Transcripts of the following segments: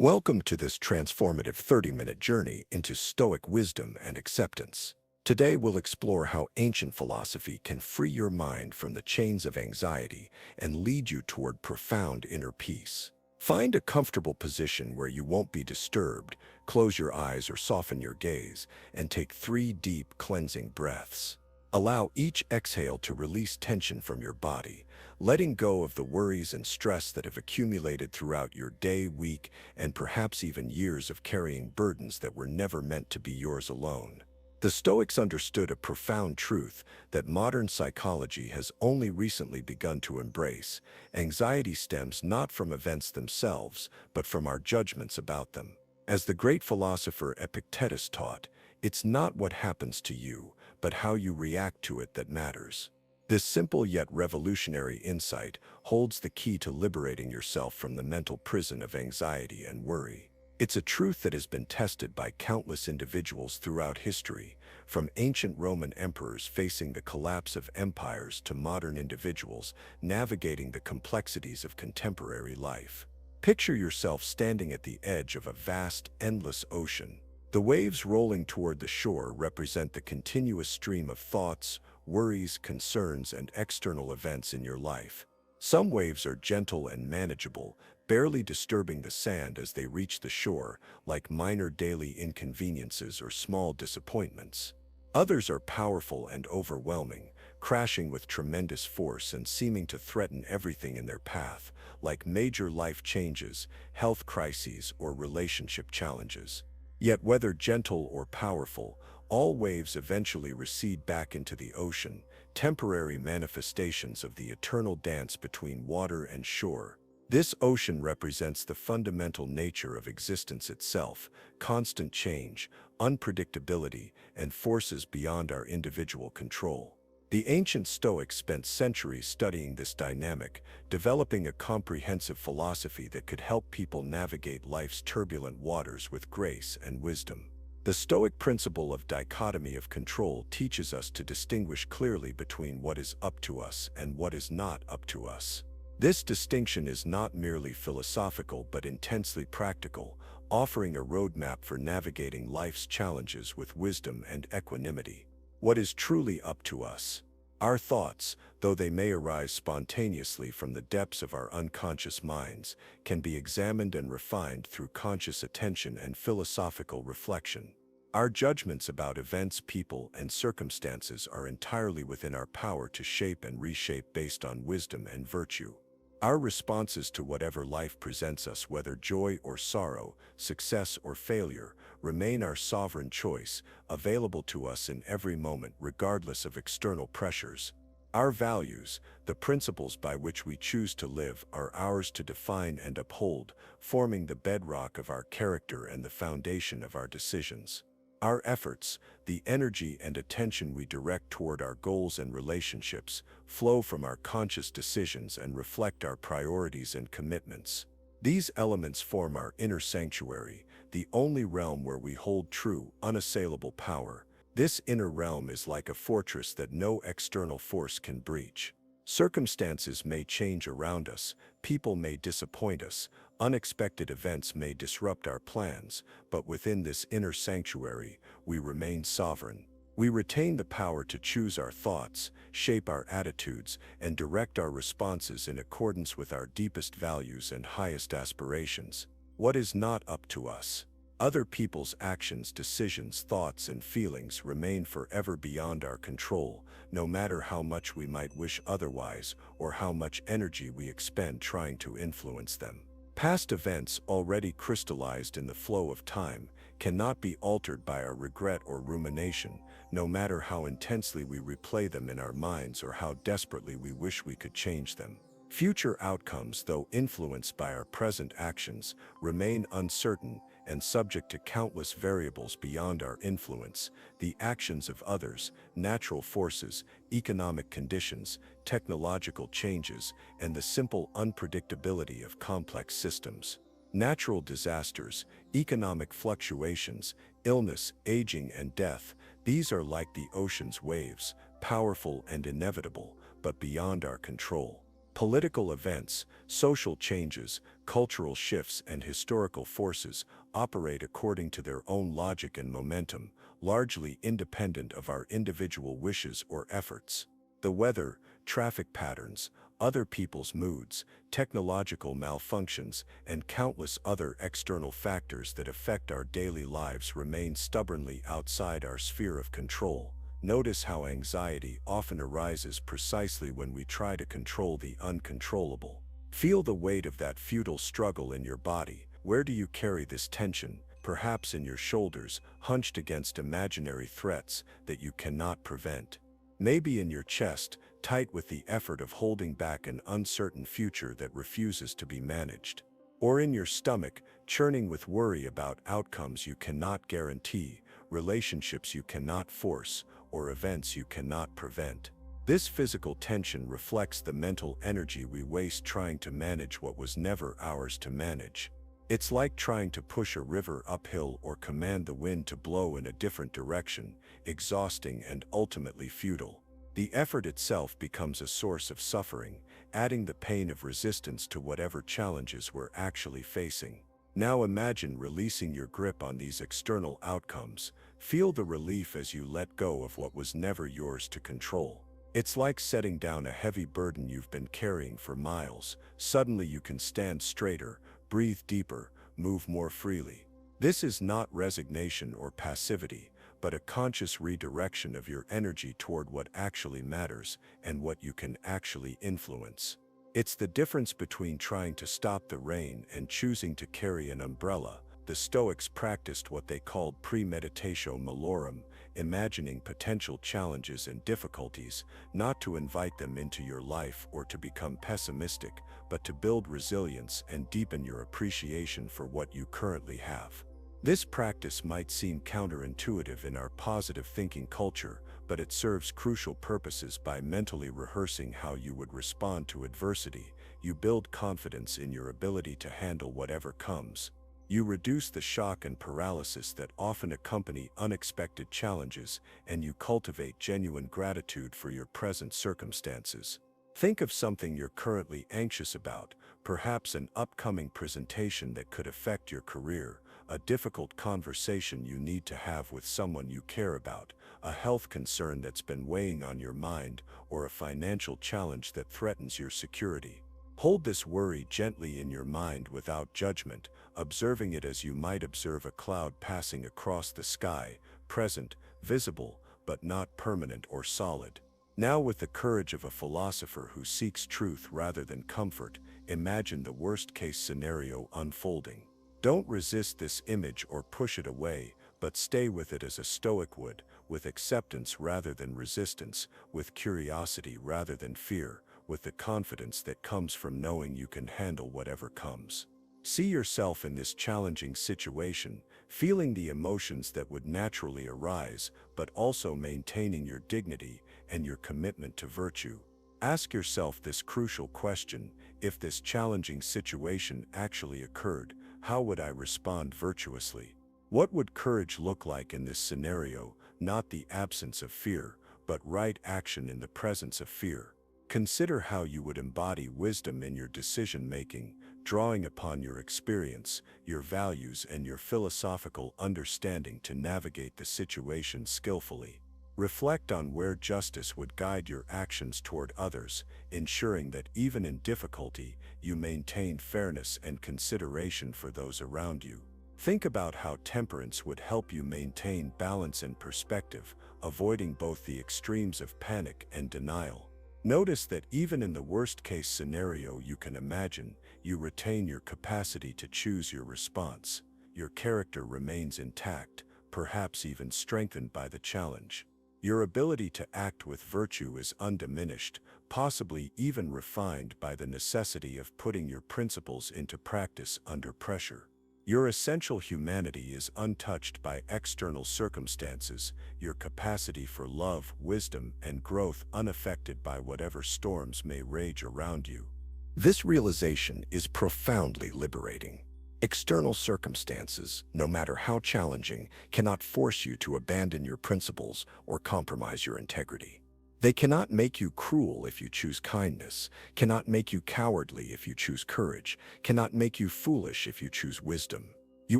Welcome to this transformative 30-minute journey into Stoic wisdom and acceptance. Today we'll explore how ancient philosophy can free your mind from the chains of anxiety and lead you toward profound inner peace. Find a comfortable position where you won't be disturbed, close your eyes or soften your gaze, and take 3 deep, cleansing breaths. Allow each exhale to release tension from your body, letting go of the worries and stress that have accumulated throughout your day, week, and perhaps even years of carrying burdens that were never meant to be yours alone. The Stoics understood a profound truth that modern psychology has only recently begun to embrace. Anxiety stems not from events themselves, but from our judgments about them. As the great philosopher Epictetus taught, it's not what happens to you, but how you react to it that matters. This simple yet revolutionary insight holds the key to liberating yourself from the mental prison of anxiety and worry. It's a truth that has been tested by countless individuals throughout history, from ancient Roman emperors facing the collapse of empires to modern individuals navigating the complexities of contemporary life. Picture yourself standing at the edge of a vast, endless ocean. The waves rolling toward the shore represent the continuous stream of thoughts, worries, concerns, and external events in your life. Some waves are gentle and manageable, barely disturbing the sand as they reach the shore, like minor daily inconveniences or small disappointments. Others are powerful and overwhelming, crashing with tremendous force and seeming to threaten everything in their path, like major life changes, health crises, or relationship challenges. Yet whether gentle or powerful, all waves eventually recede back into the ocean, temporary manifestations of the eternal dance between water and shore. This ocean represents the fundamental nature of existence itself, constant change, unpredictability, and forces beyond our individual control. The ancient Stoics spent centuries studying this dynamic, developing a comprehensive philosophy that could help people navigate life's turbulent waters with grace and wisdom. The Stoic principle of dichotomy of control teaches us to distinguish clearly between what is up to us and what is not up to us. This distinction is not merely philosophical but intensely practical, offering a roadmap for navigating life's challenges with wisdom and equanimity. What is truly up to us? Our thoughts, though they may arise spontaneously from the depths of our unconscious minds, can be examined and refined through conscious attention and philosophical reflection. Our judgments about events, people, and circumstances are entirely within our power to shape and reshape based on wisdom and virtue. Our responses to whatever life presents us, whether joy or sorrow, success or failure, remain our sovereign choice, available to us in every moment regardless of external pressures. Our values, the principles by which we choose to live, are ours to define and uphold, forming the bedrock of our character and the foundation of our decisions. Our efforts, the energy and attention we direct toward our goals and relationships, flow from our conscious decisions and reflect our priorities and commitments. These elements form our inner sanctuary, the only realm where we hold true, unassailable power. This inner realm is like a fortress that no external force can breach. Circumstances may change around us, people may disappoint us, unexpected events may disrupt our plans, but within this inner sanctuary, we remain sovereign. We retain the power to choose our thoughts, shape our attitudes, and direct our responses in accordance with our deepest values and highest aspirations. What is not up to us? Other people's actions, decisions, thoughts, and feelings remain forever beyond our control, no matter how much we might wish otherwise or how much energy we expend trying to influence them. Past events, already crystallized in the flow of time, cannot be altered by our regret or rumination, no matter how intensely we replay them in our minds or how desperately we wish we could change them. Future outcomes, though influenced by our present actions, remain uncertain and subject to countless variables beyond our influence: the actions of others, natural forces, economic conditions, technological changes, and the simple unpredictability of complex systems. Natural disasters, economic fluctuations, illness, aging, and death, these are like the ocean's waves, powerful and inevitable, but beyond our control. Political events, social changes, cultural shifts, and historical forces operate according to their own logic and momentum, largely independent of our individual wishes or efforts. The weather, traffic patterns, other people's moods, technological malfunctions, and countless other external factors that affect our daily lives remain stubbornly outside our sphere of control. Notice how anxiety often arises precisely when we try to control the uncontrollable. Feel the weight of that futile struggle in your body. Where do you carry this tension? Perhaps in your shoulders, hunched against imaginary threats that you cannot prevent. Maybe in your chest, tight with the effort of holding back an uncertain future that refuses to be managed. Or in your stomach, churning with worry about outcomes you cannot guarantee, relationships you cannot force, or events you cannot prevent. This physical tension reflects the mental energy we waste trying to manage what was never ours to manage. It's like trying to push a river uphill or command the wind to blow in a different direction, exhausting and ultimately futile. The effort itself becomes a source of suffering, adding the pain of resistance to whatever challenges we're actually facing. Now imagine releasing your grip on these external outcomes. Feel the relief as you let go of what was never yours to control. It's like setting down a heavy burden you've been carrying for miles. Suddenly you can stand straighter, breathe deeper, move more freely. This is not resignation or passivity, but a conscious redirection of your energy toward what actually matters and what you can actually influence. It's the difference between trying to stop the rain and choosing to carry an umbrella. The Stoics practiced what they called premeditatio malorum, imagining potential challenges and difficulties, not to invite them into your life or to become pessimistic, but to build resilience and deepen your appreciation for what you currently have. This practice might seem counterintuitive in our positive thinking culture, but it serves crucial purposes by mentally rehearsing how you would respond to adversity. You build confidence in your ability to handle whatever comes. You reduce the shock and paralysis that often accompany unexpected challenges, and you cultivate genuine gratitude for your present circumstances. Think of something you're currently anxious about, perhaps an upcoming presentation that could affect your career, a difficult conversation you need to have with someone you care about, a health concern that's been weighing on your mind, or a financial challenge that threatens your security. Hold this worry gently in your mind without judgment, observing it as you might observe a cloud passing across the sky, present, visible, but not permanent or solid. Now, with the courage of a philosopher who seeks truth rather than comfort, imagine the worst-case scenario unfolding. Don't resist this image or push it away, but stay with it as a Stoic would, with acceptance rather than resistance, with curiosity rather than fear, with the confidence that comes from knowing you can handle whatever comes. See yourself in this challenging situation, feeling the emotions that would naturally arise, but also maintaining your dignity and your commitment to virtue. Ask yourself this crucial question: if this challenging situation actually occurred, how would I respond virtuously? What would courage look like in this scenario? Not the absence of fear, but right action in the presence of fear. Consider how you would embody wisdom in your decision-making, drawing upon your experience, your values, and your philosophical understanding to navigate the situation skillfully. Reflect on where justice would guide your actions toward others, ensuring that even in difficulty, you maintain fairness and consideration for those around you. Think about how temperance would help you maintain balance and perspective, avoiding both the extremes of panic and denial. Notice that even in the worst-case scenario you can imagine, you retain your capacity to choose your response. Your character remains intact, perhaps even strengthened by the challenge. Your ability to act with virtue is undiminished, possibly even refined by the necessity of putting your principles into practice under pressure. Your essential humanity is untouched by external circumstances, your capacity for love, wisdom, and growth unaffected by whatever storms may rage around you. This realization is profoundly liberating. External circumstances, no matter how challenging, cannot force you to abandon your principles or compromise your integrity. They cannot make you cruel if you choose kindness, cannot make you cowardly if you choose courage, cannot make you foolish if you choose wisdom. You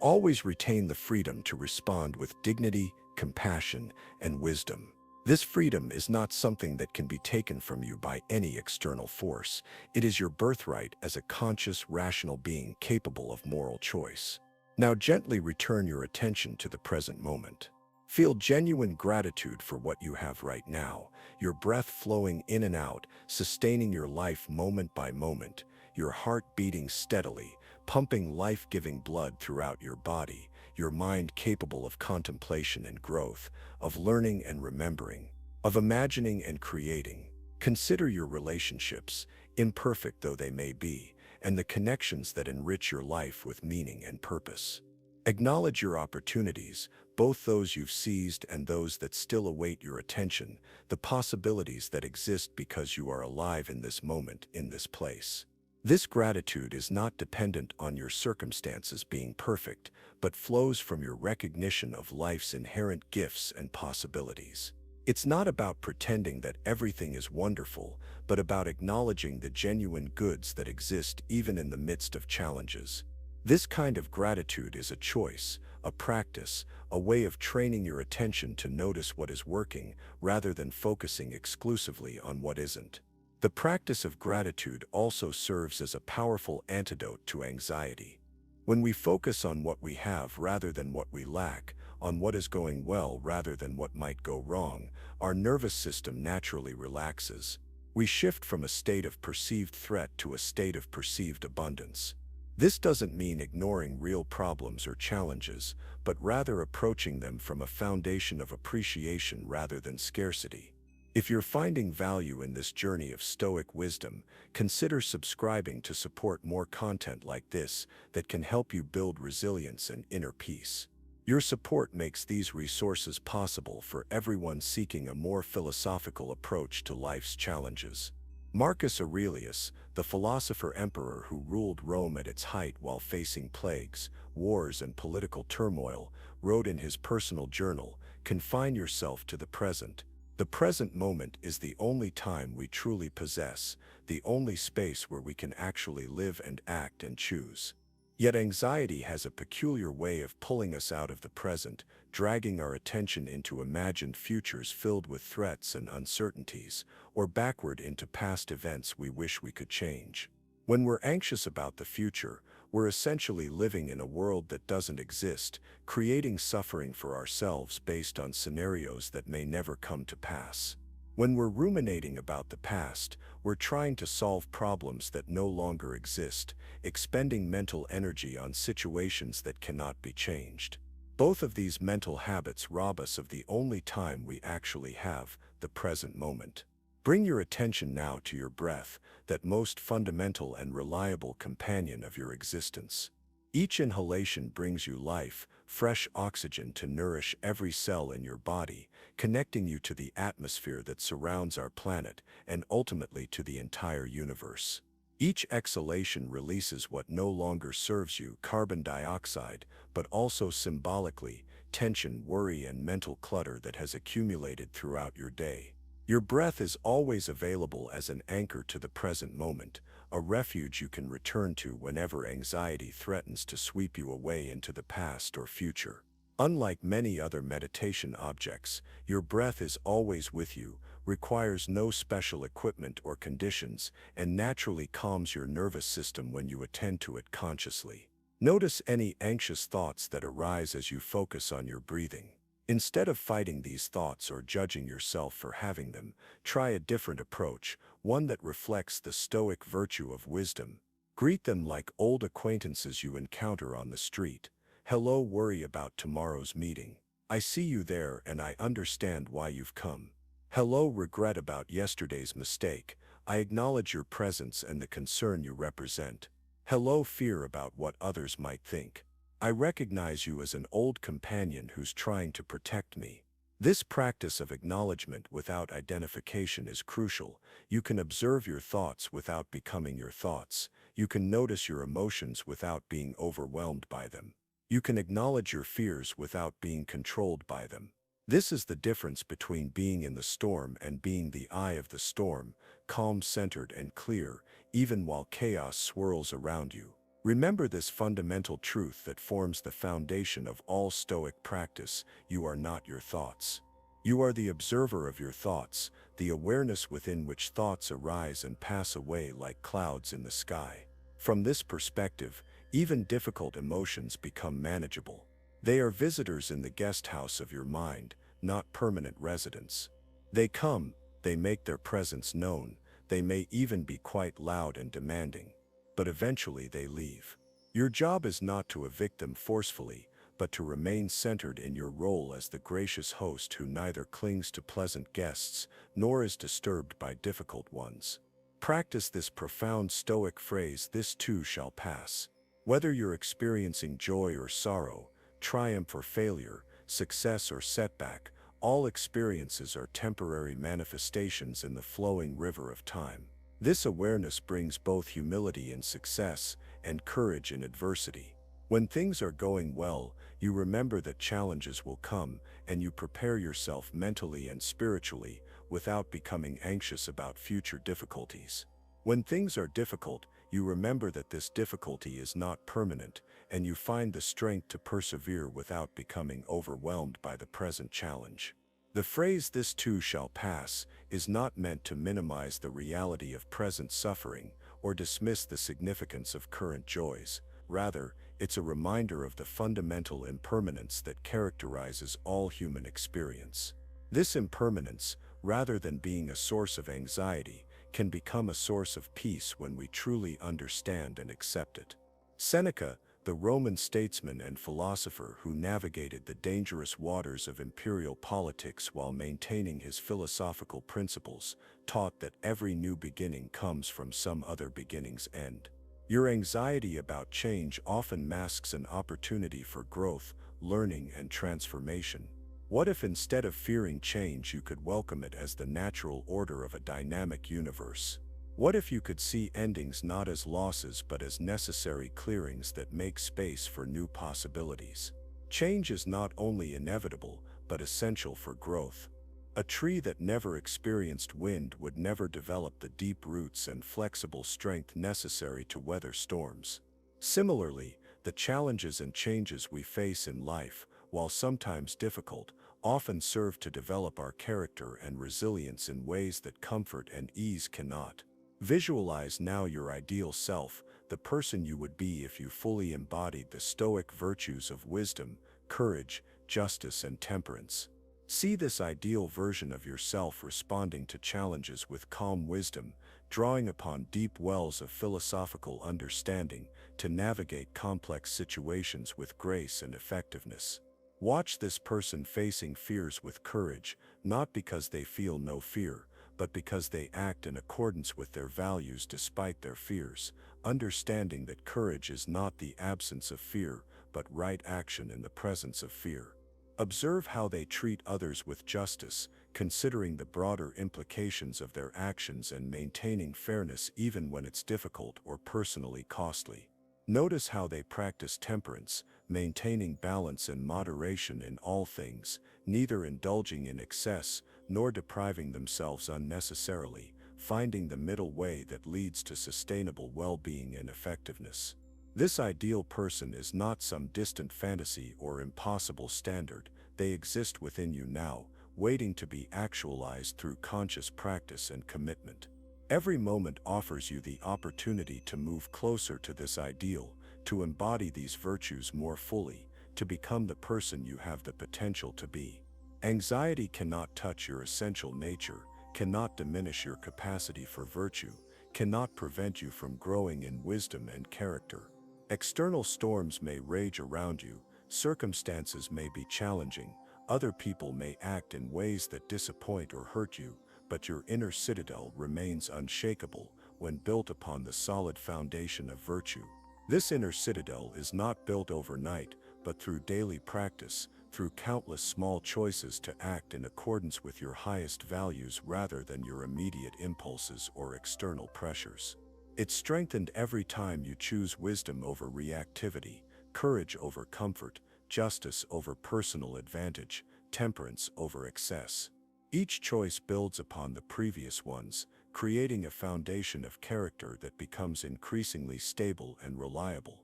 always retain the freedom to respond with dignity, compassion, and wisdom. This freedom is not something that can be taken from you by any external force. It is your birthright as a conscious, rational being capable of moral choice. Now gently return your attention to the present moment. Feel genuine gratitude for what you have right now, your breath flowing in and out, sustaining your life moment by moment, your heart beating steadily, pumping life-giving blood throughout your body, your mind capable of contemplation and growth, of learning and remembering, of imagining and creating. Consider your relationships, imperfect though they may be, and the connections that enrich your life with meaning and purpose. Acknowledge your opportunities, both those you've seized and those that still await your attention, the possibilities that exist because you are alive in this moment, in this place. This gratitude is not dependent on your circumstances being perfect, but flows from your recognition of life's inherent gifts and possibilities. It's not about pretending that everything is wonderful, but about acknowledging the genuine goods that exist even in the midst of challenges. This kind of gratitude is a choice, a practice, a way of training your attention to notice what is working rather than focusing exclusively on what isn't. The practice of gratitude also serves as a powerful antidote to anxiety. When we focus on what we have rather than what we lack, on what is going well rather than what might go wrong, our nervous system naturally relaxes. We shift from a state of perceived threat to a state of perceived abundance. This doesn't mean ignoring real problems or challenges, but rather approaching them from a foundation of appreciation rather than scarcity. If you're finding value in this journey of Stoic wisdom, consider subscribing to support more content like this that can help you build resilience and inner peace. Your support makes these resources possible for everyone seeking a more philosophical approach to life's challenges. Marcus Aurelius, the philosopher-emperor who ruled Rome at its height while facing plagues, wars, and political turmoil, wrote in his personal journal, "Confine yourself to the present. The present moment is the only time we truly possess, the only space where we can actually live and act and choose." Yet anxiety has a peculiar way of pulling us out of the present, dragging our attention into imagined futures filled with threats and uncertainties, or backward into past events we wish we could change. When we're anxious about the future, we're essentially living in a world that doesn't exist, creating suffering for ourselves based on scenarios that may never come to pass. When we're ruminating about the past, we're trying to solve problems that no longer exist, expending mental energy on situations that cannot be changed. Both of these mental habits rob us of the only time we actually have, the present moment. Bring your attention now to your breath, that most fundamental and reliable companion of your existence. Each inhalation brings you life, fresh oxygen to nourish every cell in your body, connecting you to the atmosphere that surrounds our planet and ultimately to the entire universe. Each exhalation releases what no longer serves you, carbon dioxide, but also symbolically, tension, worry, and mental clutter that has accumulated throughout your day. Your breath is always available as an anchor to the present moment, a refuge you can return to whenever anxiety threatens to sweep you away into the past or future. Unlike many other meditation objects, your breath is always with you, requires no special equipment or conditions, and naturally calms your nervous system when you attend to it consciously. Notice any anxious thoughts that arise as you focus on your breathing. Instead of fighting these thoughts or judging yourself for having them, try a different approach, one that reflects the Stoic virtue of wisdom. Greet them like old acquaintances you encounter on the street. "Hello, worry about tomorrow's meeting. I see you there and I understand why you've come." "Hello, regret about yesterday's mistake. I acknowledge your presence and the concern you represent." "Hello, fear about what others might think. I recognize you as an old companion who's trying to protect me." This practice of acknowledgement without identification is crucial. You can observe your thoughts without becoming your thoughts. You can notice your emotions without being overwhelmed by them. You can acknowledge your fears without being controlled by them. This is the difference between being in the storm and being the eye of the storm, calm, centered, and clear, even while chaos swirls around you. Remember this fundamental truth that forms the foundation of all Stoic practice: you are not your thoughts. You are the observer of your thoughts, the awareness within which thoughts arise and pass away like clouds in the sky. From this perspective, even difficult emotions become manageable. They are visitors in the guest house of your mind, not permanent residents. They come, they make their presence known, they may even be quite loud and demanding, but eventually they leave. Your job is not to evict them forcefully, but to remain centered in your role as the gracious host who neither clings to pleasant guests nor is disturbed by difficult ones. Practice this profound Stoic phrase: "This too shall pass." Whether you're experiencing joy or sorrow, triumph or failure, success or setback, all experiences are temporary manifestations in the flowing river of time. This awareness brings both humility in success and courage in adversity. When things are going well, you remember that challenges will come, and you prepare yourself mentally and spiritually without becoming anxious about future difficulties. When things are difficult, you remember that this difficulty is not permanent, and you find the strength to persevere without becoming overwhelmed by the present challenge. The phrase "this too shall pass" is not meant to minimize the reality of present suffering or dismiss the significance of current joys. Rather, it's a reminder of the fundamental impermanence that characterizes all human experience. This impermanence, rather than being a source of anxiety, can become a source of peace when we truly understand and accept it. Seneca, the Roman statesman and philosopher who navigated the dangerous waters of imperial politics while maintaining his philosophical principles, taught that every new beginning comes from some other beginning's end. Your anxiety about change often masks an opportunity for growth, learning, and transformation. What if instead of fearing change you could welcome it as the natural order of a dynamic universe? What if you could see endings not as losses but as necessary clearings that make space for new possibilities? Change is not only inevitable, but essential for growth. A tree that never experienced wind would never develop the deep roots and flexible strength necessary to weather storms. Similarly, the challenges and changes we face in life, while sometimes difficult, often serve to develop our character and resilience in ways that comfort and ease cannot. Visualize now your ideal self, the person you would be if you fully embodied the Stoic virtues of wisdom, courage, justice, and temperance. See this ideal version of yourself responding to challenges with calm wisdom, drawing upon deep wells of philosophical understanding to navigate complex situations with grace and effectiveness. Watch this person facing fears with courage, not because they feel no fear, but because they act in accordance with their values despite their fears, understanding that courage is not the absence of fear, but right action in the presence of fear. Observe how they treat others with justice, considering the broader implications of their actions and maintaining fairness even when it's difficult or personally costly. Notice how they practice temperance, maintaining balance and moderation in all things, neither indulging in excess nor depriving themselves unnecessarily, finding the middle way that leads to sustainable well-being and effectiveness. This ideal person is not some distant fantasy or impossible standard. They exist within you now, waiting to be actualized through conscious practice and commitment. Every moment offers you the opportunity to move closer to this ideal, to embody these virtues more fully, to become the person you have the potential to be. Anxiety cannot touch your essential nature, cannot diminish your capacity for virtue, cannot prevent you from growing in wisdom and character. External storms may rage around you, circumstances may be challenging, other people may act in ways that disappoint or hurt you, but your inner citadel remains unshakable when built upon the solid foundation of virtue. This inner citadel is not built overnight, but through daily practice, through countless small choices to act in accordance with your highest values rather than your immediate impulses or external pressures. It's strengthened every time you choose wisdom over reactivity, courage over comfort, justice over personal advantage, temperance over excess. Each choice builds upon the previous ones, creating a foundation of character that becomes increasingly stable and reliable.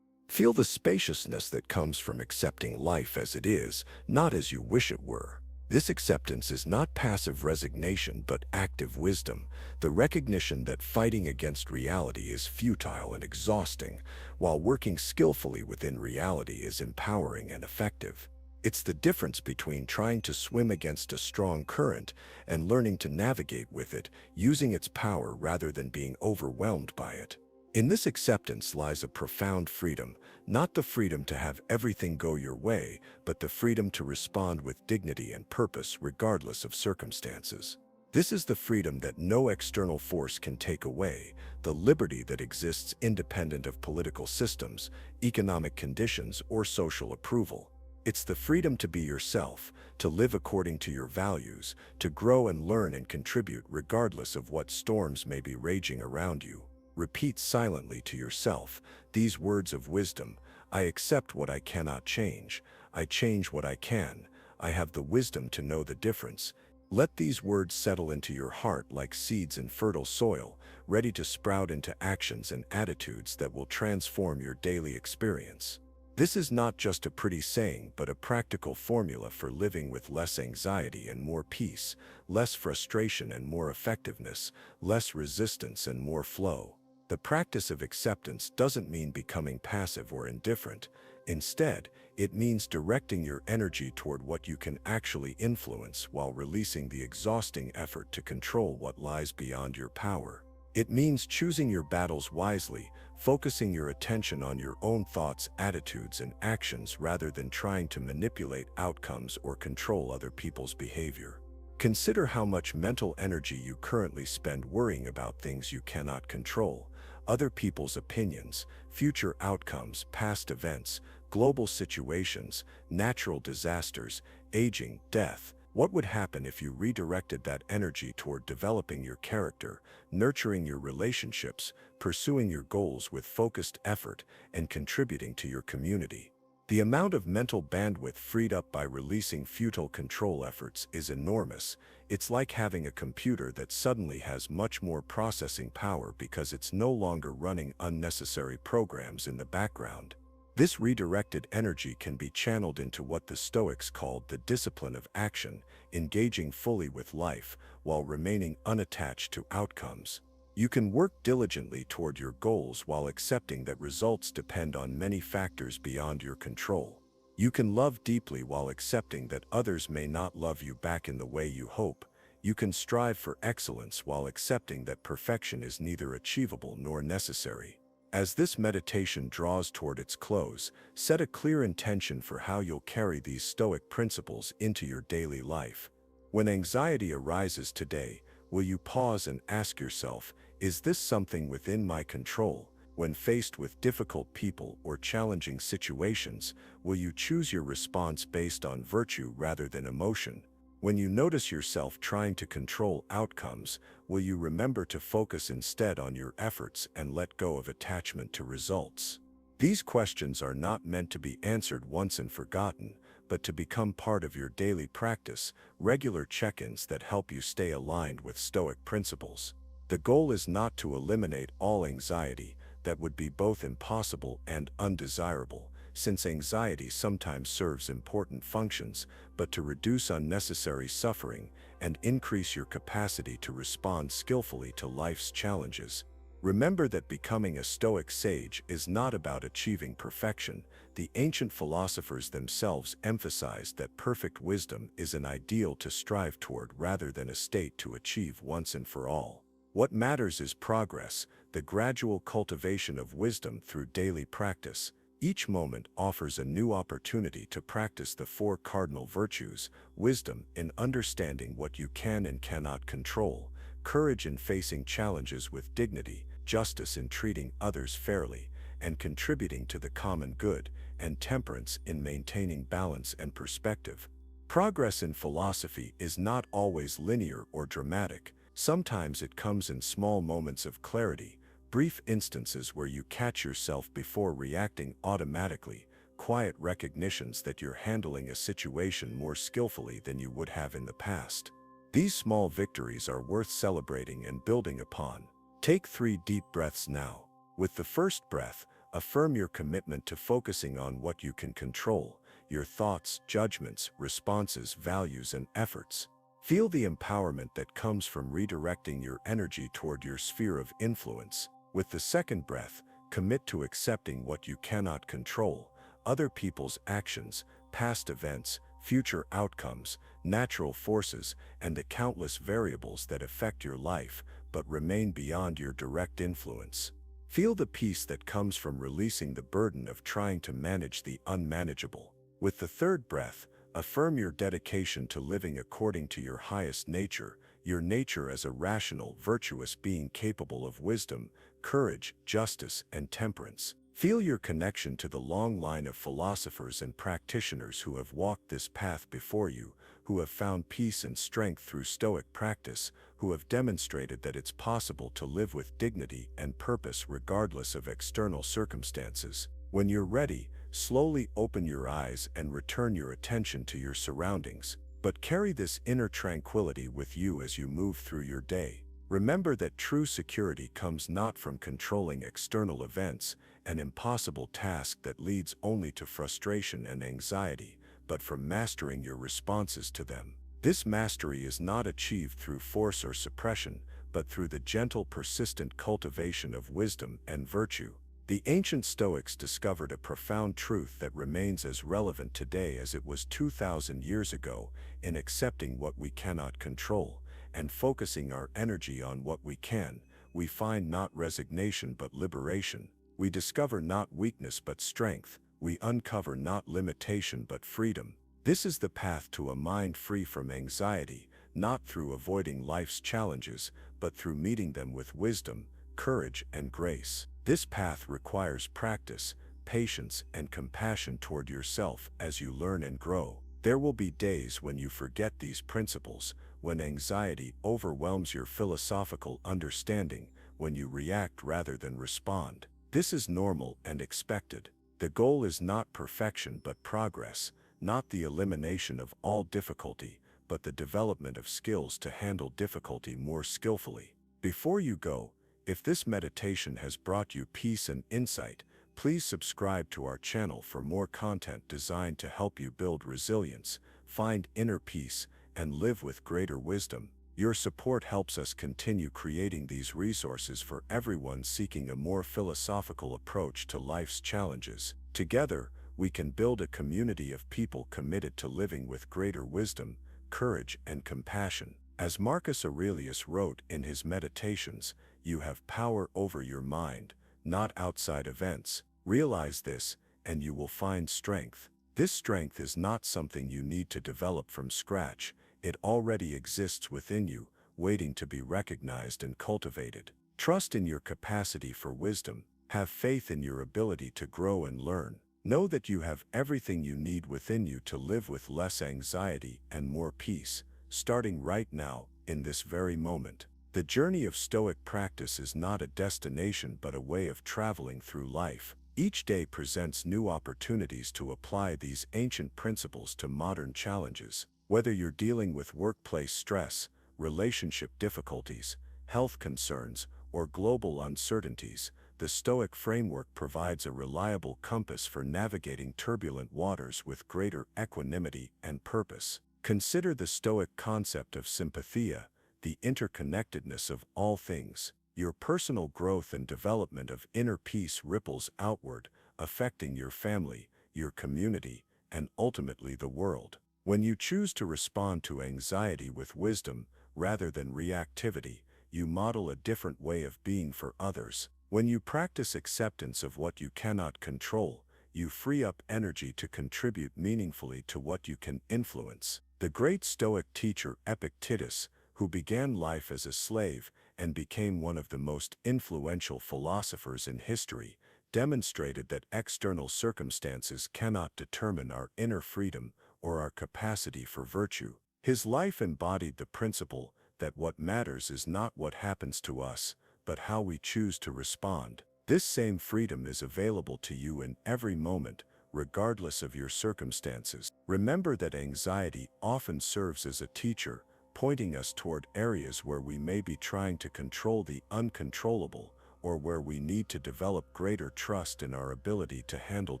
Feel the spaciousness that comes from accepting life as it is, not as you wish it were. This acceptance is not passive resignation but active wisdom, the recognition that fighting against reality is futile and exhausting, while working skillfully within reality is empowering and effective. It's the difference between trying to swim against a strong current and learning to navigate with it, using its power rather than being overwhelmed by it. In this acceptance lies a profound freedom, not the freedom to have everything go your way, but the freedom to respond with dignity and purpose regardless of circumstances. This is the freedom that no external force can take away, the liberty that exists independent of political systems, economic conditions, or social approval. It's the freedom to be yourself, to live according to your values, to grow and learn and contribute regardless of what storms may be raging around you. Repeat silently to yourself these words of wisdom: I accept what I cannot change. I change what I can. I have the wisdom to know the difference. Let these words settle into your heart like seeds in fertile soil, ready to sprout into actions and attitudes that will transform your daily experience. This is not just a pretty saying, but a practical formula for living with less anxiety and more peace, less frustration and more effectiveness, less resistance and more flow. The practice of acceptance doesn't mean becoming passive or indifferent. Instead, it means directing your energy toward what you can actually influence while releasing the exhausting effort to control what lies beyond your power. It means choosing your battles wisely, focusing your attention on your own thoughts, attitudes, and actions rather than trying to manipulate outcomes or control other people's behavior. Consider how much mental energy you currently spend worrying about things you cannot control: other people's opinions, future outcomes, past events, global situations, natural disasters, aging, death. What would happen if you redirected that energy toward developing your character, nurturing your relationships, pursuing your goals with focused effort, and contributing to your community? The amount of mental bandwidth freed up by releasing futile control efforts is enormous. It's like having a computer that suddenly has much more processing power because it's no longer running unnecessary programs in the background. This redirected energy can be channeled into what the Stoics called the discipline of action, engaging fully with life while remaining unattached to outcomes. You can work diligently toward your goals while accepting that results depend on many factors beyond your control. You can love deeply while accepting that others may not love you back in the way you hope. You can strive for excellence while accepting that perfection is neither achievable nor necessary. As this meditation draws toward its close, set a clear intention for how you'll carry these Stoic principles into your daily life. When anxiety arises today, will you pause and ask yourself, is this something within my control? When faced with difficult people or challenging situations, will you choose your response based on virtue rather than emotion? When you notice yourself trying to control outcomes, will you remember to focus instead on your efforts and let go of attachment to results? These questions are not meant to be answered once and forgotten, but to become part of your daily practice, regular check-ins that help you stay aligned with Stoic principles. The goal is not to eliminate all anxiety. That would be both impossible and undesirable, since anxiety sometimes serves important functions, but to reduce unnecessary suffering and increase your capacity to respond skillfully to life's challenges. Remember that becoming a Stoic sage is not about achieving perfection. The ancient philosophers themselves emphasized that perfect wisdom is an ideal to strive toward rather than a state to achieve once and for all. What matters is progress, the gradual cultivation of wisdom through daily practice. Each moment offers a new opportunity to practice the four cardinal virtues: wisdom in understanding what you can and cannot control, courage in facing challenges with dignity, justice in treating others fairly and contributing to the common good, and temperance in maintaining balance and perspective. Progress in philosophy is not always linear or dramatic. Sometimes it comes in small moments of clarity, brief instances where you catch yourself before reacting automatically, quiet recognitions that you're handling a situation more skillfully than you would have in the past. These small victories are worth celebrating and building upon. Take 3 deep breaths now. With the first breath, affirm your commitment to focusing on what you can control, your thoughts, judgments, responses, values, and efforts. Feel the empowerment that comes from redirecting your energy toward your sphere of influence. With the second breath, commit to accepting what you cannot control, other people's actions, past events, future outcomes, natural forces, and the countless variables that affect your life but remain beyond your direct influence. Feel the peace that comes from releasing the burden of trying to manage the unmanageable. With the third breath, affirm your dedication to living according to your highest nature, your nature as a rational, virtuous being capable of wisdom, courage, justice, and temperance. Feel your connection to the long line of philosophers and practitioners who have walked this path before you, who have found peace and strength through Stoic practice, who have demonstrated that it's possible to live with dignity and purpose regardless of external circumstances. When you're ready, slowly open your eyes and return your attention to your surroundings, but carry this inner tranquility with you as you move through your day. Remember that true security comes not from controlling external events, an impossible task that leads only to frustration and anxiety, but from mastering your responses to them. This mastery is not achieved through force or suppression, but through the gentle, persistent cultivation of wisdom and virtue. The ancient Stoics discovered a profound truth that remains as relevant today as it was 2,000 years ago: in accepting what we cannot control and focusing our energy on what we can, we find not resignation but liberation. We discover not weakness but strength. We uncover not limitation but freedom. This is the path to a mind free from anxiety, not through avoiding life's challenges, but through meeting them with wisdom, courage, and grace. This path requires practice, patience, and compassion toward yourself as you learn and grow. There will be days when you forget these principles, when anxiety overwhelms your philosophical understanding, when you react rather than respond. This is normal and expected. The goal is not perfection but progress, not the elimination of all difficulty, but the development of skills to handle difficulty more skillfully. Before you go, if this meditation has brought you peace and insight, please subscribe to our channel for more content designed to help you build resilience, find inner peace, and live with greater wisdom. Your support helps us continue creating these resources for everyone seeking a more philosophical approach to life's challenges. Together, we can build a community of people committed to living with greater wisdom, courage, and compassion. As Marcus Aurelius wrote in his Meditations, you have power over your mind, not outside events. Realize this, and you will find strength. This strength is not something you need to develop from scratch. It already exists within you, waiting to be recognized and cultivated. Trust in your capacity for wisdom. Have faith in your ability to grow and learn. Know that you have everything you need within you to live with less anxiety and more peace, starting right now, in this very moment. The journey of Stoic practice is not a destination but a way of traveling through life. Each day presents new opportunities to apply these ancient principles to modern challenges. Whether you're dealing with workplace stress, relationship difficulties, health concerns, or global uncertainties, the Stoic framework provides a reliable compass for navigating turbulent waters with greater equanimity and purpose. Consider the Stoic concept of sympathia, the interconnectedness of all things. Your personal growth and development of inner peace ripples outward, affecting your family, your community, and ultimately the world. When you choose to respond to anxiety with wisdom rather than reactivity, you model a different way of being for others. When you practice acceptance of what you cannot control, you free up energy to contribute meaningfully to what you can influence. The great Stoic teacher Epictetus, who began life as a slave and became one of the most influential philosophers in history, demonstrated that external circumstances cannot determine our inner freedom or our capacity for virtue. His life embodied the principle that what matters is not what happens to us, but how we choose to respond. This same freedom is available to you in every moment, regardless of your circumstances. Remember that anxiety often serves as a teacher, pointing us toward areas where we may be trying to control the uncontrollable, or where we need to develop greater trust in our ability to handle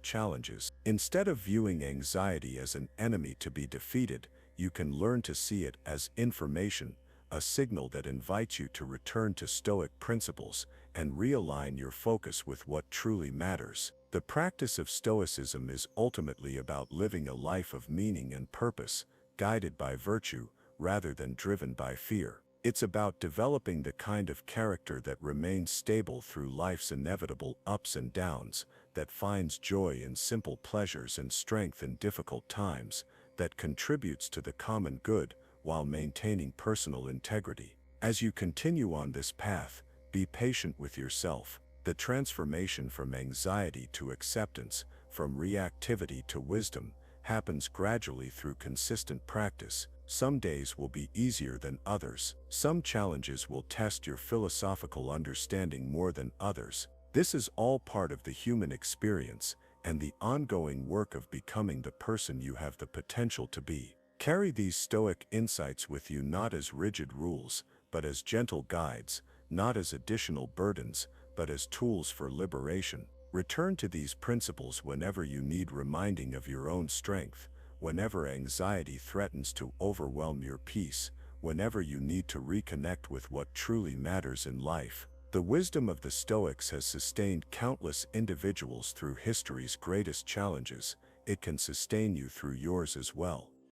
challenges. Instead of viewing anxiety as an enemy to be defeated, you can learn to see it as information, a signal that invites you to return to Stoic principles and realign your focus with what truly matters. The practice of Stoicism is ultimately about living a life of meaning and purpose, guided by virtue rather than driven by fear. It's about developing the kind of character that remains stable through life's inevitable ups and downs, that finds joy in simple pleasures and strength in difficult times, that contributes to the common good while maintaining personal integrity. As you continue on this path, be patient with yourself. The transformation from anxiety to acceptance, from reactivity to wisdom, happens gradually through consistent practice. Some days will be easier than others. Some challenges will test your philosophical understanding more than others. This is all part of the human experience and the ongoing work of becoming the person you have the potential to be. Carry these Stoic insights with you not as rigid rules, but as gentle guides, not as additional burdens, but as tools for liberation. Return to these principles whenever you need reminding of your own strength, whenever anxiety threatens to overwhelm your peace, whenever you need to reconnect with what truly matters in life. The wisdom of the Stoics has sustained countless individuals through history's greatest challenges. It can sustain you through yours as well.